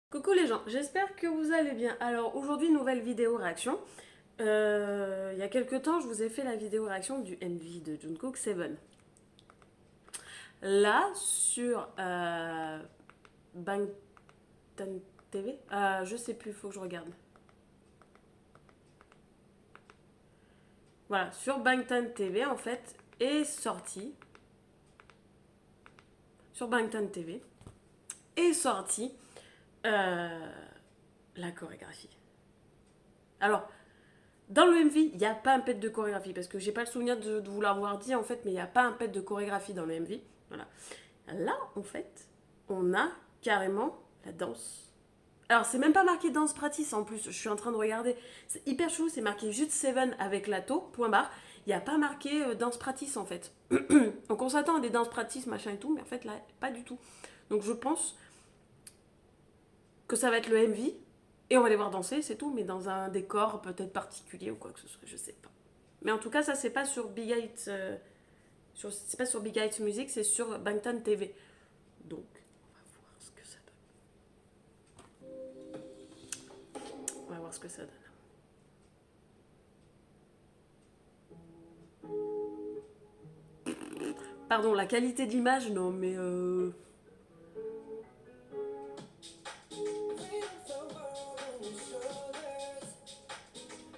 Coucou les gens, j'espère que vous allez bien. Alors aujourd'hui, nouvelle vidéo réaction. Il y a quelques temps, je vous ai fait la vidéo réaction du MV de Jungkook Seven. Là, sur Bangtan TV, je sais plus, faut que je regarde. Voilà, sur Bangtan TV en fait, est sorti. Sur Bangtan TV, est sorti euh, la chorégraphie. Alors, dans le MV, il n'y a pas un pet de chorégraphie, parce que j'ai pas le souvenir de vous l'avoir dit en fait, mais il n'y a pas un pet de chorégraphie dans le MV. Voilà. Là, en fait, on a carrément la danse. Alors, c'est même pas marqué danse practice en plus, je suis en train de regarder. C'est hyper chou, c'est marqué juste Seven avec Lato, point barre. Il n'y a pas marqué danse practice en fait. Donc, on s'attend à des danses practice, machin et tout, mais en fait, là, pas du tout. Donc, je pense que ça va être le MV, et on va les voir danser, c'est tout, mais dans un décor peut-être particulier ou quoi que ce soit, je sais pas. Mais en tout cas, ça, c'est pas sur Big Eight. C'est pas sur Big Eight Music, c'est sur Bangtan TV. Donc, on va voir ce que ça donne. On va voir ce que ça donne. Pardon, la qualité d'image, non, mais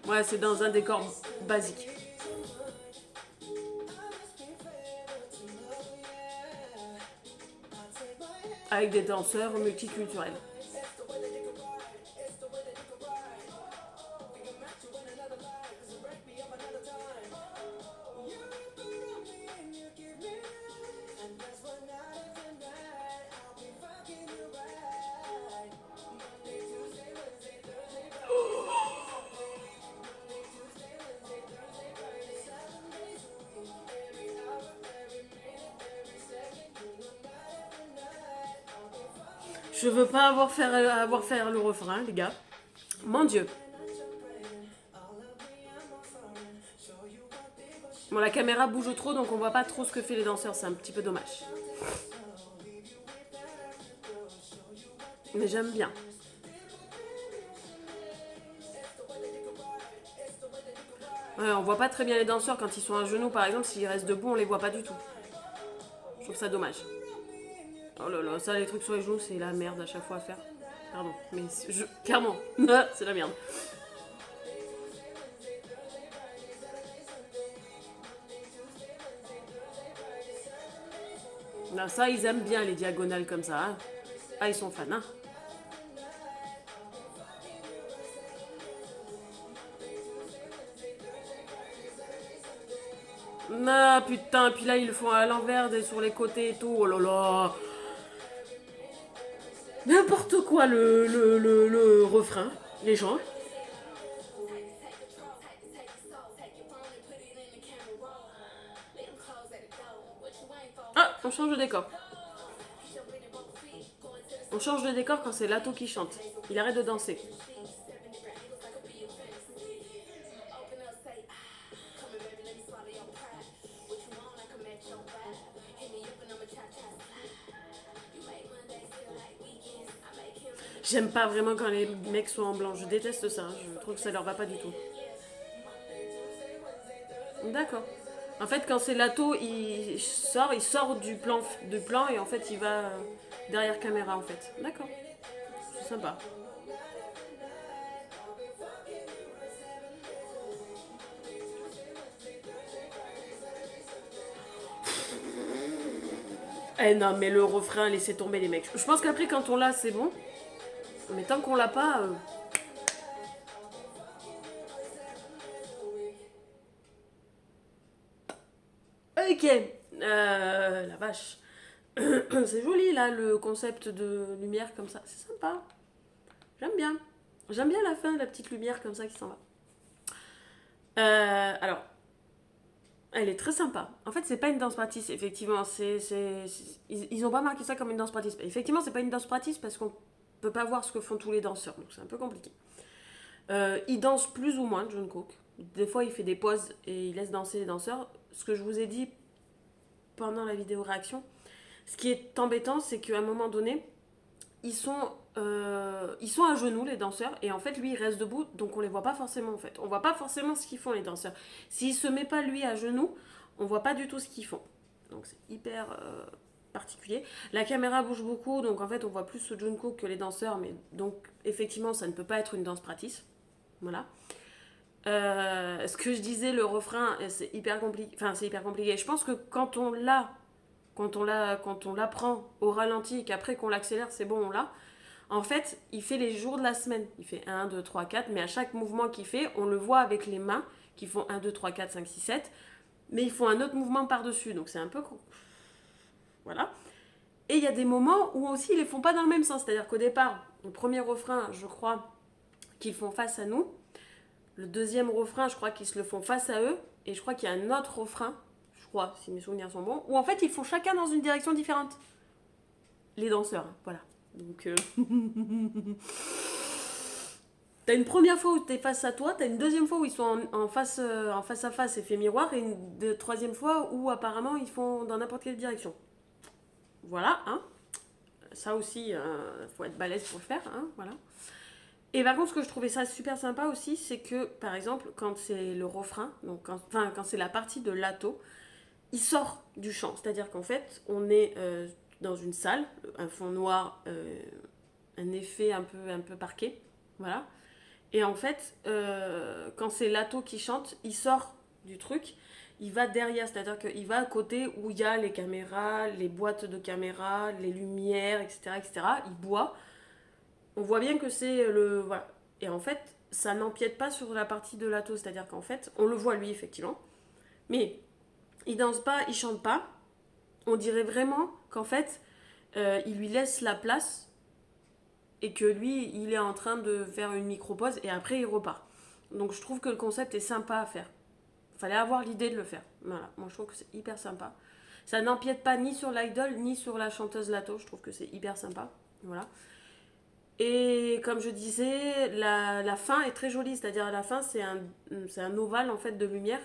ouais, c'est dans un décor basique. Avec des danseurs multiculturels. Je veux pas avoir faire le refrain, les gars. Mon Dieu. Bon, la caméra bouge trop, donc on voit pas trop ce que fait les danseurs. C'est un petit peu dommage. Mais j'aime bien. Ouais, on voit pas très bien les danseurs quand ils sont à genoux, par exemple. S'ils restent debout, on les voit pas du tout. Je trouve ça dommage. Oh là là, ça, les trucs sur les genoux, c'est la merde à chaque fois à faire. Pardon, mais clairement, c'est la merde. Là, ça, ils aiment bien les diagonales comme ça. Hein. Ah, ils sont fans, hein. Ah putain, puis là ils le font à l'envers, sur les côtés et tout. Oh là là. N'importe quoi le refrain, les gens. Ah, on change de décor. On change de décor quand c'est Lato qui chante. Il arrête de danser. J'aime pas vraiment quand les mecs sont en blanc. Je déteste ça. Je trouve que ça leur va pas du tout. D'accord. En fait, quand c'est Lato, il sort du plan et en fait, il va derrière caméra en fait. D'accord. C'est sympa. Eh non, mais le refrain, laissez tomber les mecs. Je pense qu'après, quand on l'a, c'est bon. Mais tant qu'on l'a pas. Ok. La vache. C'est joli là, le concept de lumière comme ça. C'est sympa. J'aime bien. J'aime bien la fin, la petite lumière comme ça qui s'en va. Alors, elle est très sympa. En fait, c'est pas une danse practice, effectivement. Ils ont pas marqué ça comme une danse practice. Effectivement, c'est pas une danse practice parce qu'on peut pas voir ce que font tous les danseurs, donc c'est un peu compliqué. Il danse plus ou moins, Jungkook. Des fois, il fait des pauses et il laisse danser les danseurs. Ce que je vous ai dit pendant la vidéo réaction, ce qui est embêtant, c'est qu'à un moment donné, ils sont ils sont à genoux les danseurs et en fait lui il reste debout donc on les voit pas forcément en fait. On voit pas forcément ce qu'ils font les danseurs. S'il se met pas lui à genoux, on voit pas du tout ce qu'ils font. Donc c'est hyper particulier. La caméra bouge beaucoup donc en fait on voit plus ce Jungkook que les danseurs mais donc effectivement ça ne peut pas être une danse practice. Voilà. Ce que je disais, le refrain, c'est hyper compliqué. Enfin, c'est hyper compliqué. Je pense que quand on l'apprend au ralenti et qu'après qu'on l'accélère, c'est bon, on l'a. En fait, il fait les jours de la semaine. Il fait 1, 2, 3, 4, mais à chaque mouvement qu'il fait, on le voit avec les mains qui font 1, 2, 3, 4, 5, 6, 7. Mais ils font un autre mouvement par-dessus. Donc c'est un peu. Voilà. Et il y a des moments où aussi ils les font pas dans le même sens. C'est-à-dire qu'au départ, le premier refrain, je crois qu'ils font face à nous. Le deuxième refrain, je crois qu'ils se le font face à eux. Et je crois qu'il y a un autre refrain, je crois, si mes souvenirs sont bons, où en fait ils font chacun dans une direction différente. Les danseurs, hein, voilà. Donc, t'as une première fois où t'es face à toi, t'as une deuxième fois où ils sont en face à face, effet miroir, et une troisième fois où apparemment ils font dans n'importe quelle direction. Voilà, hein. Ça aussi, faut être balèze pour le faire, hein, voilà. Et par contre, ce que je trouvais ça super sympa aussi, c'est que, par exemple, quand c'est le refrain, donc quand c'est la partie de l'atto, il sort du chant. C'est-à-dire qu'en fait, on est dans une salle, un fond noir, un effet un peu parquet, voilà. Et en fait, quand c'est l'atto qui chante, il sort du truc, il va derrière, c'est-à-dire qu'il va à côté où il y a les caméras, les boîtes de caméras, les lumières, etc., etc. Il boit. On voit bien que c'est le... Voilà. Et en fait, ça n'empiète pas sur la partie de l'atto, c'est-à-dire qu'en fait, on le voit lui, effectivement, mais il danse pas, il chante pas. On dirait vraiment qu'en fait, il lui laisse la place et que lui, il est en train de faire une micro-pause et après, il repart. Donc, je trouve que le concept est sympa à faire. Fallait avoir l'idée de le faire. Voilà, moi, je trouve que c'est hyper sympa. Ça n'empiète pas ni sur l'idol, ni sur la chanteuse Lato. Je trouve que c'est hyper sympa. Voilà. Et comme je disais, la fin est très jolie. C'est-à-dire, à la fin, c'est un ovale, en fait, de lumière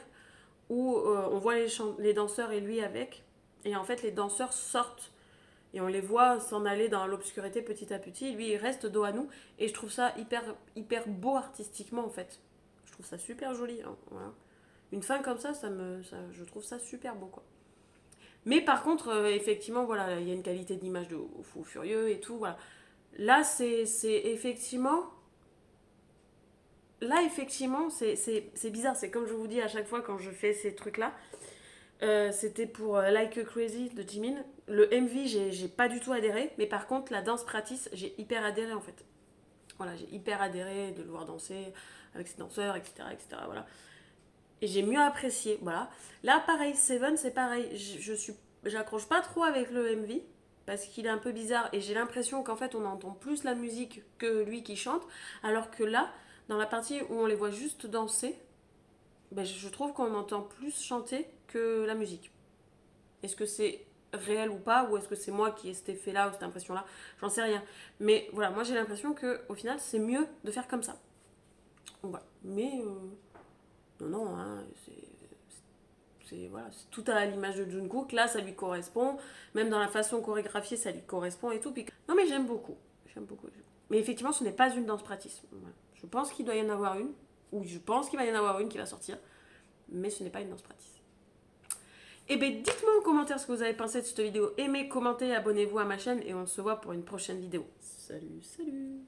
où on voit les danseurs et lui avec. Et en fait, les danseurs sortent et on les voit s'en aller dans l'obscurité petit à petit. Lui, il reste dos à nous. Et je trouve ça hyper beau artistiquement, en fait. Je trouve ça super joli. Hein, voilà. Une fin comme ça, je trouve ça super beau, quoi. Mais par contre, effectivement, voilà, il y a une qualité d'image de fou furieux et tout. Voilà. Là, c'est effectivement... Là, effectivement, c'est bizarre. C'est comme je vous dis à chaque fois quand je fais ces trucs-là. C'était pour Like a Crazy de Jimin. Le MV, j'ai pas du tout adhéré, mais par contre, la danse practice, j'ai hyper adhéré en fait. Voilà, j'ai hyper adhéré de le voir danser avec ses danseurs, etc. etc. Voilà. Et j'ai mieux apprécié. Voilà. Là, pareil, Seven, c'est pareil. J'accroche pas trop avec le MV parce qu'il est un peu bizarre et j'ai l'impression qu'en fait, on entend plus la musique que lui qui chante, alors que là, dans la partie où on les voit juste danser, ben, je trouve qu'on entend plus chanter que la musique. Est-ce que c'est réel ou pas, ou est-ce que c'est moi qui ai cet effet-là ou cette impression-là? J'en sais rien. Mais voilà, moi j'ai l'impression que au final c'est mieux de faire comme ça. Donc, voilà. Mais non, non, hein, voilà, c'est tout à l'image de Jungkook. Là, ça lui correspond. Même dans la façon chorégraphiée, ça lui correspond et tout. Puis, non, mais j'aime beaucoup. J'aime beaucoup. Mais effectivement, ce n'est pas une danse pratique. Voilà. Je pense qu'il doit y en avoir une, ou je pense qu'il va y en avoir une qui va sortir, mais ce n'est pas une danse pratique. Et bien dites-moi en commentaire ce que vous avez pensé de cette vidéo. Aimez, commentez, abonnez-vous à ma chaîne et on se voit pour une prochaine vidéo. Salut, salut!